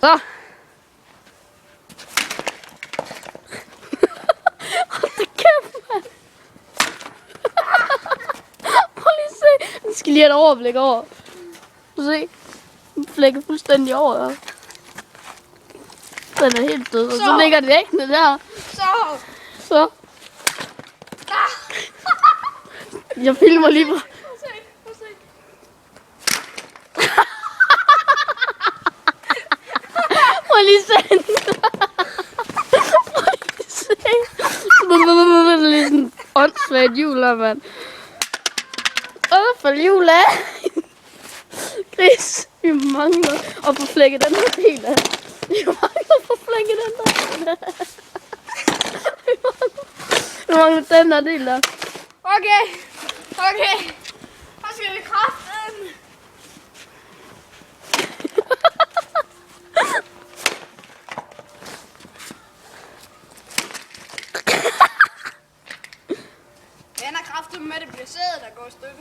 Så. Hold da kæft, mand. Prøv lige at se. Den skal lige have et overblik over. Se. Den flækker fuldstændig over. Den er helt død. Og så ligger det æggene der. Så. Jeg filmer lige på. Prøv lige se den. Prøv lige se. Det er lige sådan en åndssvagt hjul her, mand. For hjul af. Gris, vi mangler at få flækket den her bil af. Vi mangler at få flækket den der bil af. Vi mangler den her del der. Okay. Så skal vi kræfte den. Den er kraftigt med det bliver sædet, der går i stykker.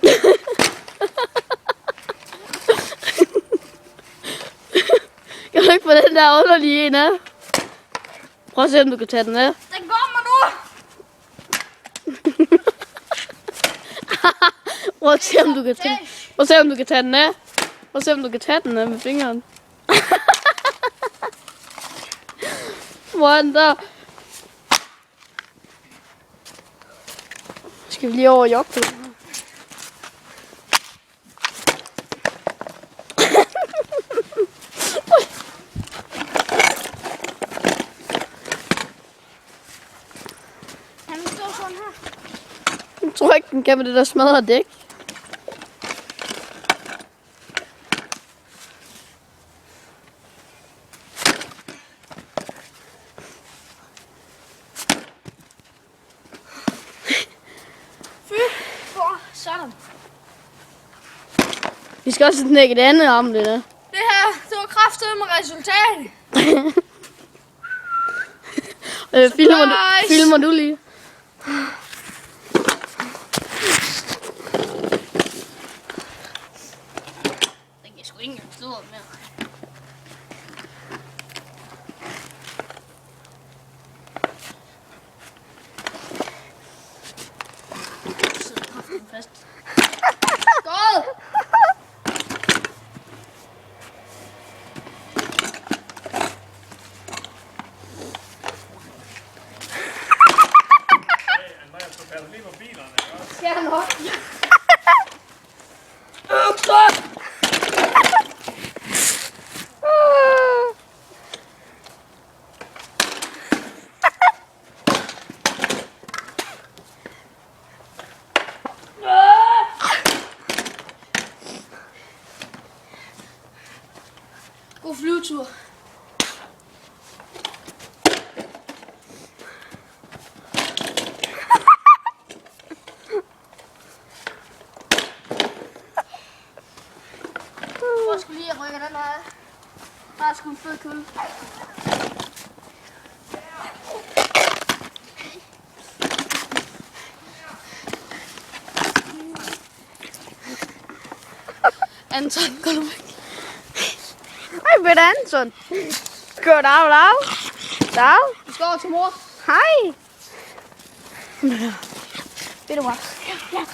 Kan du ikke få den der underlige en af? Prøv at se, om du kan tage den af. Den kommer nu! Prøv at se, om du kan tage den. Prøv at se, om du kan tage den af. Prøv at se, om du kan tage den af med fingeren. Hvor er den der? Skal vi lige over jogge? Jeg tror ikke, den kan med det der smadrede dæk. Sådan. Vi skal også knække det andet arm, det der. Det her, det var kraftedeme resultat. Filmer du lige? Den kan sgu ikke engang stå op mere. Fast. Skål! Skal jeg nok? God flyvetur. Jeg skulle lige rykke den her. Der er sgu en fed kulde. Anton, gå nu væk. Hej, Peter Anton. Dag. Dag. Vi skal over til mor. Hej. Ved du hvad? Ja.